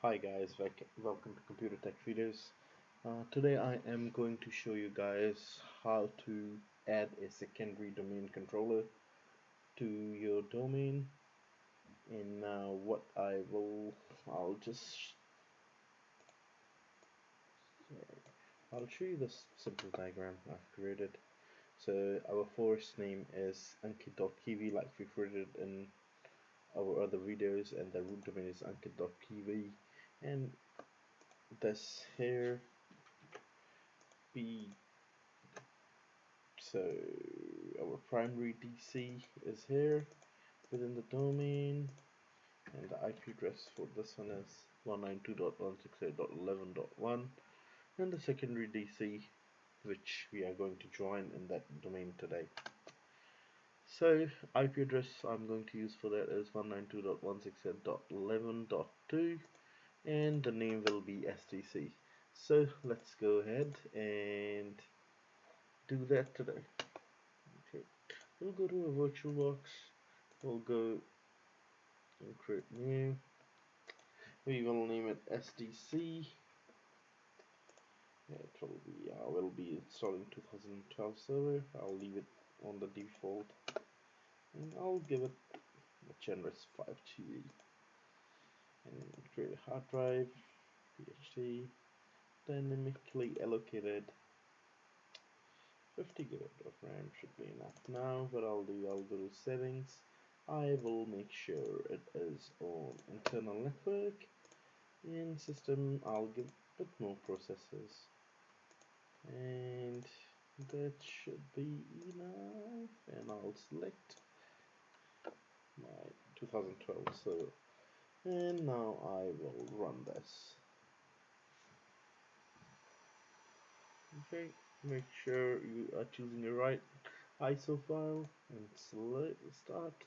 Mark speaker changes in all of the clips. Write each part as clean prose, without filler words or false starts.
Speaker 1: Hi guys, welcome to Computer Tech Videos. Today I am going to show you guys how to add a secondary domain controller to your domain. And now what I'll show you this simple diagram I've created. So our forest name is ankit.kiwi, like we've created in our other videos, and the root domain is ankit.kiwi, and this here be so our primary DC is here within the domain, and the IP address for this one is 192.168.11.1, and the secondary DC, which we are going to join in that domain today. So IP address I'm going to use for that is 192.168.11.2, and the name will be STC. So let's go ahead and do that today. Okay, we'll go to a VirtualBox. We'll go and create new. We will name it SDC. It will be installing 2012 server. I'll leave it on the default, and I'll give it a generous 5 GB. And create a hard drive, PHD, dynamically allocated 50 GB of RAM should be enough now. What I'll go to settings. I will make sure it is on internal network. In system, I'll give a bit more processors, and that should be enough. And I'll select my 2012 server, and now I will run this. Okay, make sure you are choosing the right ISO file and select start.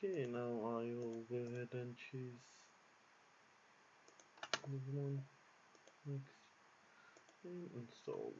Speaker 1: Okay, now I will go ahead and choose this one, next, and install.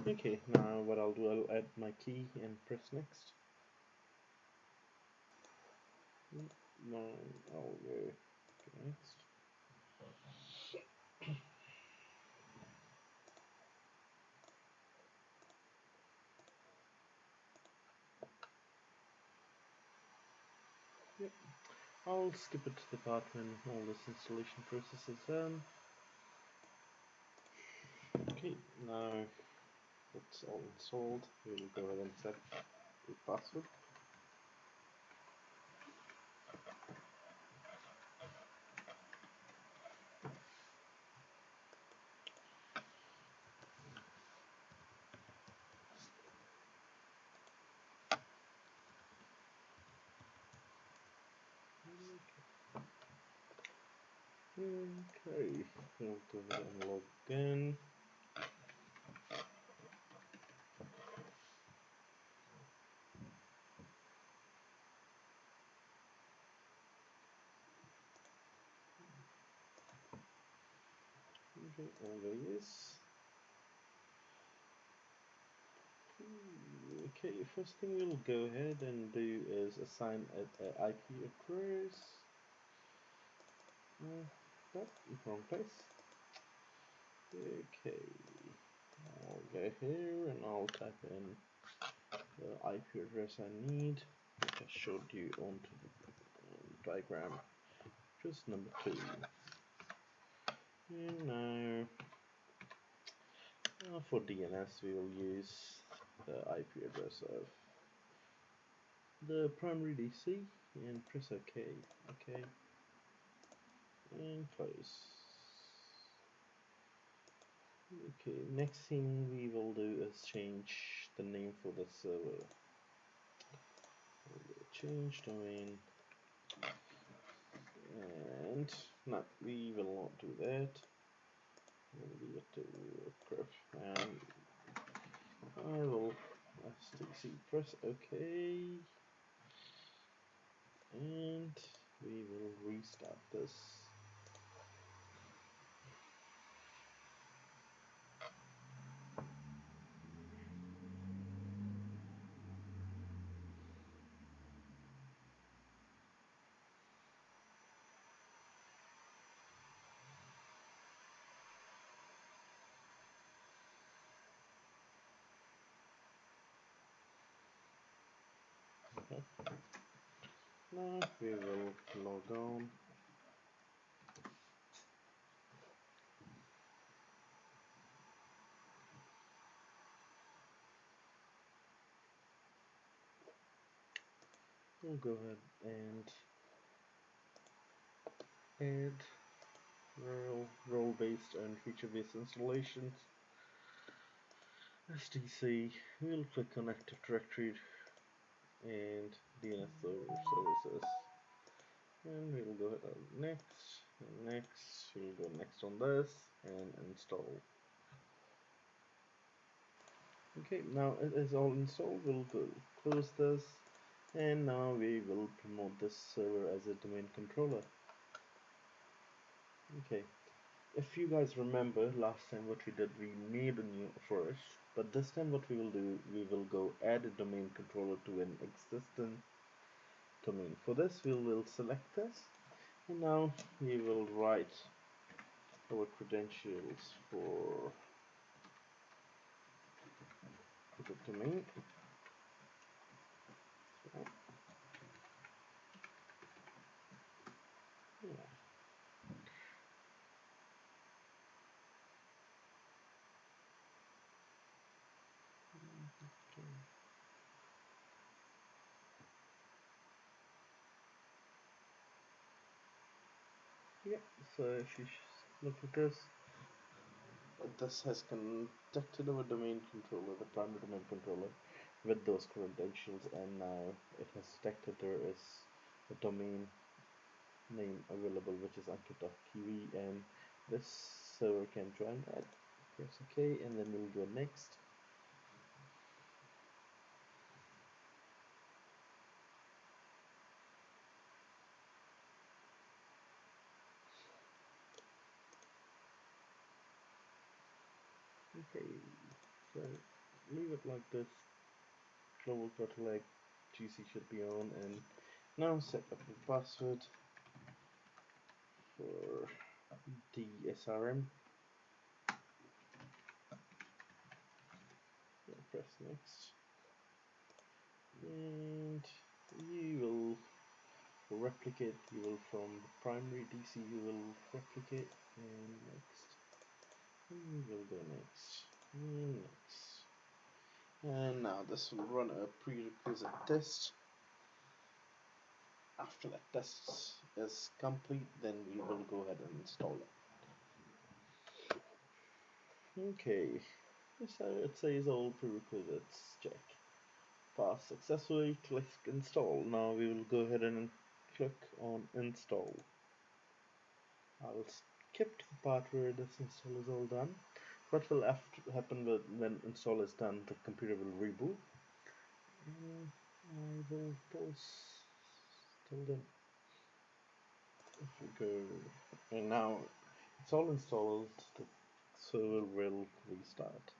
Speaker 1: Okay, now what I'll do, I'll add my key and press next. Now I'll go next. Yep. I'll skip it to the part when all this installation process is done. Okay, now it's all installed. We'll go ahead and set the password. Okay, we'll go ahead and log in. Okay, all there is. Okay, first thing we'll go ahead and do is assign an IP address. That wrong place. Okay, I'll go here and I'll type in the IP address I need, which I showed you on the diagram Press number 2. And now for DNS we will use the IP address of the primary DC and press OK. OK. And close. Okay, next thing we will do is change the name for the server. Change domain, and no, we will not do that. We'll leave it to WordPress, and I will stc press OK, and we will restart this. Okay. Now we will log on. We'll go ahead and add role-based and feature-based installations. SDC, we'll click on Active Directory and DNS services, and we'll go ahead and next, we'll go next on this and install. Okay, now it is all installed. We'll go close this, and now we will promote this server as a domain controller. Okay, if you guys remember last time what we did, we made a new first, but this time what we will do, we will go add a domain controller to an existing domain. For this we will select this, and now we will write our credentials for the domain. So, yeah. Yeah, so if you look at this has contacted our domain controller, the primary domain controller, with those credentials, and now it has detected there is a domain name available, which is Untitled.tv, and this server can join that. Press OK, and then we'll go next. Okay, so leave it like this. Global throttle GC should be on, and now set up the password for the SRM. Press next, and you will replicate. You will from the primary DC. You will replicate, and next. And we'll go next, and next. And now this will run a prerequisite test. After that test is complete, then we will go ahead and install it. Okay, so it says all prerequisites check. Pass successfully, click install. Now we will go ahead and click on install. I'll skip to the part where this install is all done. What will happen when install is done, the computer will reboot. I will pause till then. If we go, and now it's all installed, the server will restart.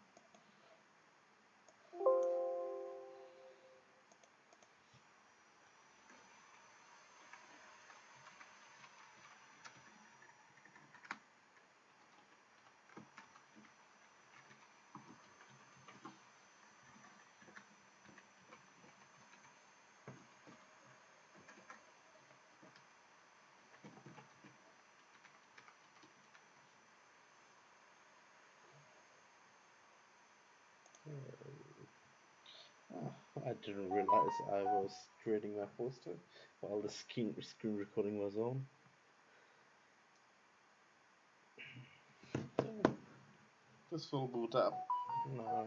Speaker 1: I didn't realize I was creating my poster while the screen recording was on. So this will boot up. Now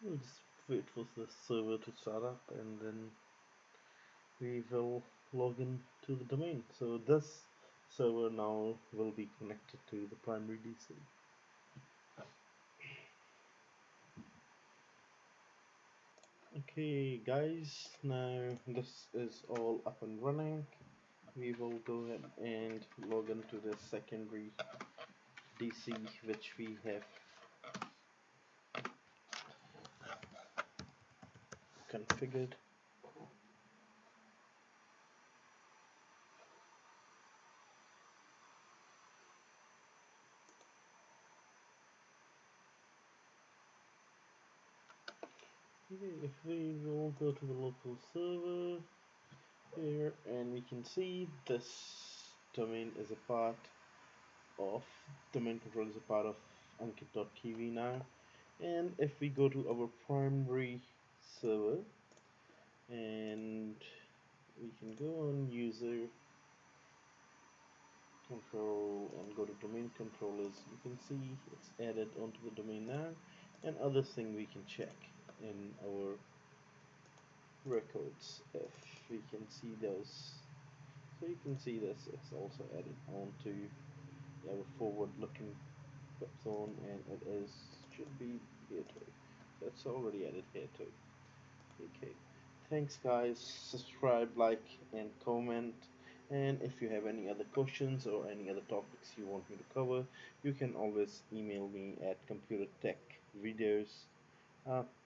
Speaker 1: we'll just wait for the server to start up and then we will log in to the domain. So this server now will be connected to the primary DC. Okay guys, now this is all up and running. We will go ahead and log into the secondary DC which we have configured. Okay, if we will go to the local server here, and we can see this domain is a part of domain control is a part of Ankit.tv now. And if we go to our primary server and we can go on user control and go to domain controllers, you can see it's added onto the domain now, and other thing we can check in our records if we can see those. So you can see this, it's also added onto our forward looking web zone, and it is should be here too. So it's already added here too. Okay. Thanks guys, subscribe, like and comment, and if you have any other questions or any other topics you want me to cover, you can always email me at computertechvideos.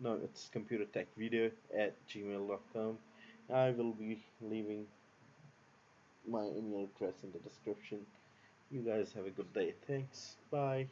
Speaker 1: No, it's computertechvideo@gmail.com. I will be leaving my email address in the description. You guys have a good day. Thanks. Bye.